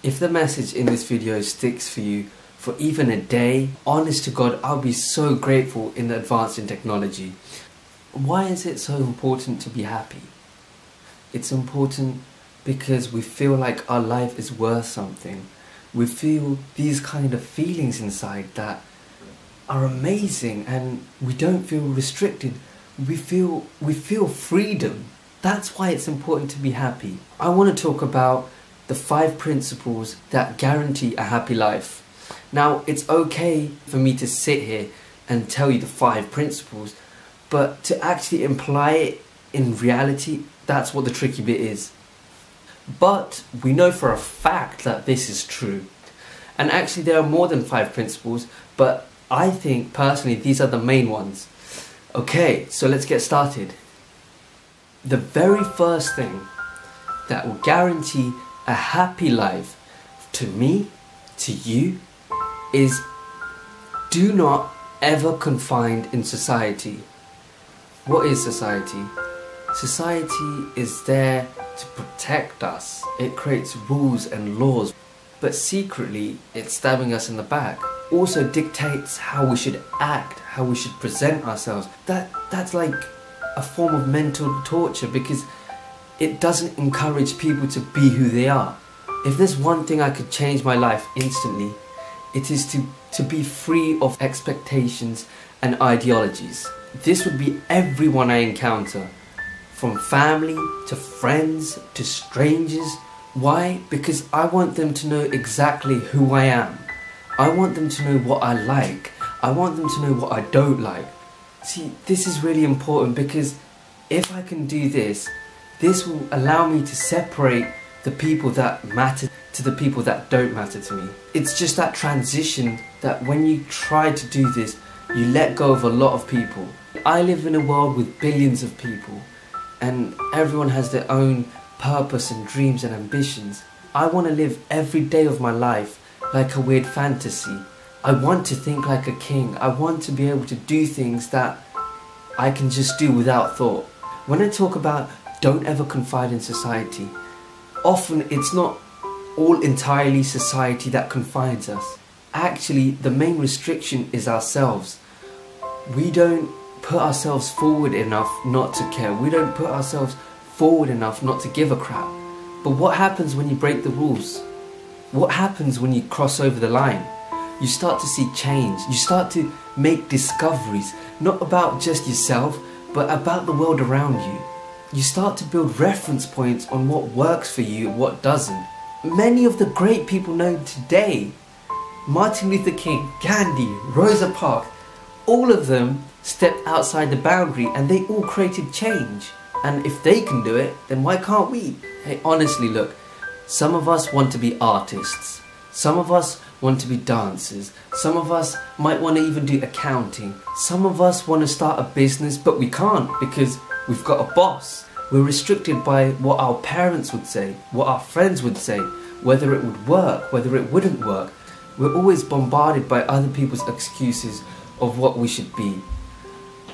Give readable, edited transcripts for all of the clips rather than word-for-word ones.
If the message in this video sticks for you for even a day, honest to God, I'll be so grateful in the advance in technology. Why is it so important to be happy? It's important because we feel like our life is worth something. We feel these kind of feelings inside that are amazing, and we don't feel restricted. We feel freedom. That's why it's important to be happy. I want to talk about the 5 principles that guarantee a happy life. Now, it's okay for me to sit here and tell you the 5 principles, but to actually imply it in reality, that's what the tricky bit is. But we know for a fact that this is true. And actually there are more than 5 principles, but I think personally these are the main ones. Okay, so let's get started. The very first thing that will guarantee a happy life to me, to you, is do not ever confine in society. What is society? Society is there to protect us. It creates rules and laws, but secretly it's stabbing us in the back. Also dictates how we should act, how we should present ourselves. That's like a form of mental torture, because it doesn't encourage people to be who they are. If there's one thing I could change my life instantly, it is to be free of expectations and ideologies. This would be everyone I encounter, from family to friends to strangers. Why? Because I want them to know exactly who I am. I want them to know what I like. I want them to know what I don't like. See, this is really important, because if I can do this, this will allow me to separate the people that matter to the people that don't matter to me. It's just that transition that when you try to do this, you let go of a lot of people. I live in a world with billions of people, and everyone has their own purpose and dreams and ambitions. I want to live every day of my life like a weird fantasy. I want to think like a king. I want to be able to do things that I can just do without thought. When I talk about don't ever confide in society, often it's not all entirely society that confines us. Actually, the main restriction is ourselves. We don't put ourselves forward enough not to care. We don't put ourselves forward enough not to give a crap. But what happens when you break the rules? What happens when you cross over the line? You start to see change. You start to make discoveries, not about just yourself, but about the world around you. You start to build reference points on what works for you and what doesn't. Many of the great people known today, Martin Luther King, Gandhi, Rosa Parks, all of them stepped outside the boundary and they all created change. And if they can do it, then why can't we? Hey, honestly, look, some of us want to be artists. Some of us want to be dancers. Some of us might want to even do accounting. Some of us want to start a business, but we can't because we've got a boss. We're restricted by what our parents would say, what our friends would say, whether it would work, whether it wouldn't work. We're always bombarded by other people's excuses of what we should be.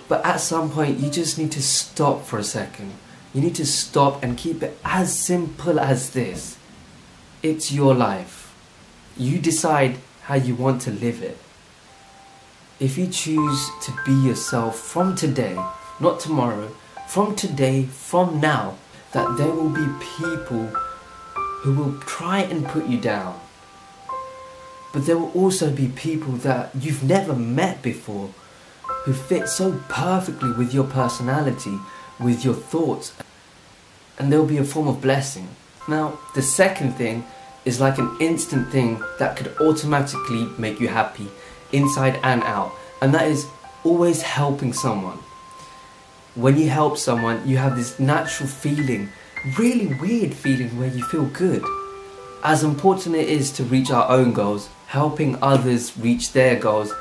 But at some point, you just need to stop for a second. You need to stop and keep it as simple as this. It's your life. You decide how you want to live it. If you choose to be yourself from today, not tomorrow, from today, from now, that there will be people who will try and put you down. But there will also be people that you've never met before, who fit so perfectly with your personality, with your thoughts, and there will be a form of blessing. Now, the second thing is like an instant thing that could automatically make you happy, inside and out, and that is always helping someone. When you help someone, you have this natural feeling, really weird feeling where you feel good. As important it is to reach our own goals, helping others reach their goals,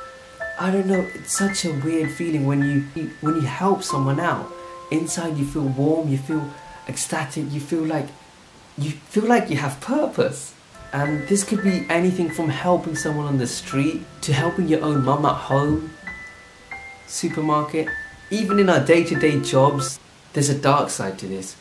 I don't know, it's such a weird feeling when you help someone out. Inside you feel warm, you feel ecstatic, you feel like you have purpose. And this could be anything from helping someone on the street to helping your own mum at home, supermarket. Even in our day-to-day jobs, there's a dark side to this.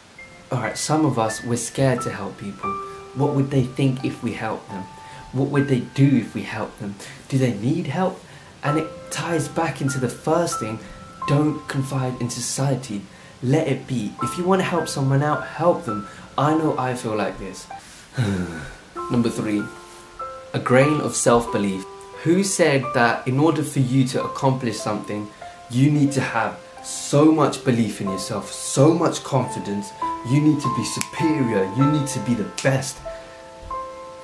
Alright, some of us, we're scared to help people. What would they think if we help them? What would they do if we help them? Do they need help? And it ties back into the first thing, don't confide in society. Let it be. If you want to help someone out, help them. I know I feel like this. Number 3, a grain of self-belief. Who said that in order for you to accomplish something, you need to have so much belief in yourself, so much confidence, you need to be superior, you need to be the best?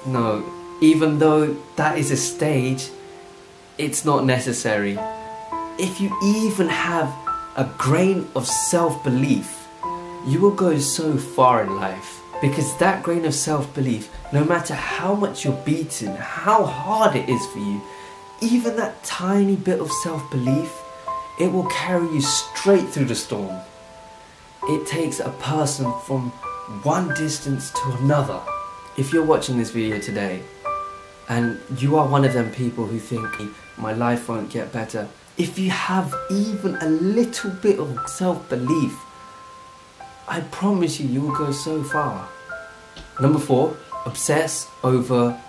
No, even though that is a stage, it's not necessary. If you even have a grain of self-belief, you will go so far in life. Because that grain of self-belief, no matter how much you're beaten, how hard it is for you, even that tiny bit of self-belief, it will carry you straight through the storm. It takes a person from one distance to another. If you're watching this video today, and you are one of them people who think, my life won't get better, if you have even a little bit of self-belief, I promise you, you will go so far. Number 4, obsess over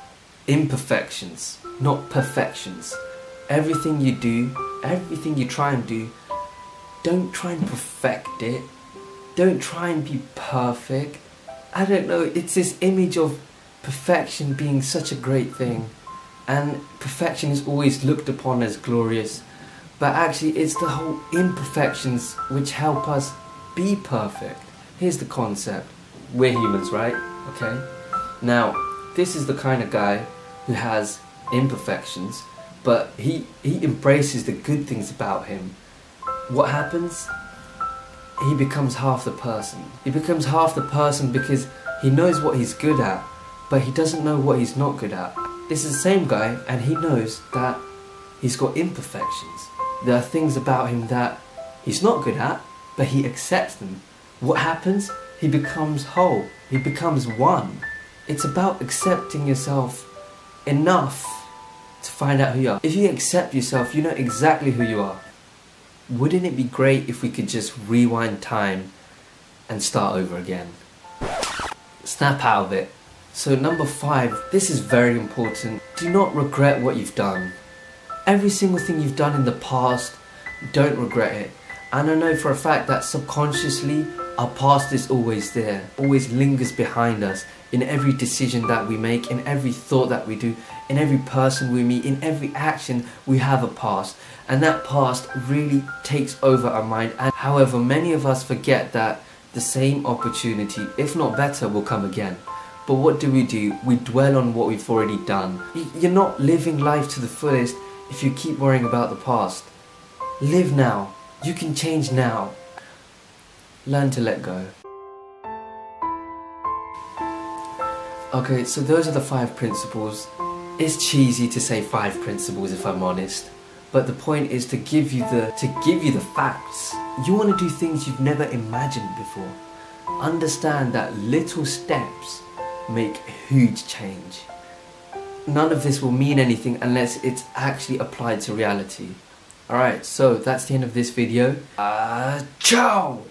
imperfections, not perfections. Everything you do, everything you try and do, don't try and perfect it. Don't try and be perfect. I don't know, it's this image of perfection being such a great thing. And perfection is always looked upon as glorious. But actually it's the whole imperfections which help us be perfect. Here's the concept. We're humans, right? Okay? Now, this is the kind of guy who has imperfections, but he embraces the good things about him. What happens? He becomes half the person. He becomes half the person because he knows what he's good at, but he doesn't know what he's not good at. This is the same guy, and he knows that he's got imperfections. There are things about him that he's not good at, but he accepts them. What happens? He becomes whole. He becomes one. It's about accepting yourself enough to find out who you are. If you accept yourself, you know exactly who you are. Wouldn't it be great if we could just rewind time and start over again? Snap out of it. So number 5, this is very important. Do not regret what you've done. Every single thing you've done in the past, don't regret it. And I know for a fact that subconsciously, our past is always there, always lingers behind us in every decision that we make, in every thought that we do, in every person we meet, in every action we have a past. And that past really takes over our mind. And however, many of us forget that the same opportunity, if not better, will come again. But what do? We dwell on what we've already done. You're not living life to the fullest if you keep worrying about the past. Live now. You can change now. Learn to let go. Okay, so those are the 5 principles. It's cheesy to say 5 principles if I'm honest, but the point is to give you the facts. You want to do things you've never imagined before. Understand that little steps make huge change. None of this will mean anything unless it's actually applied to reality. Alright, so that's the end of this video. Ciao!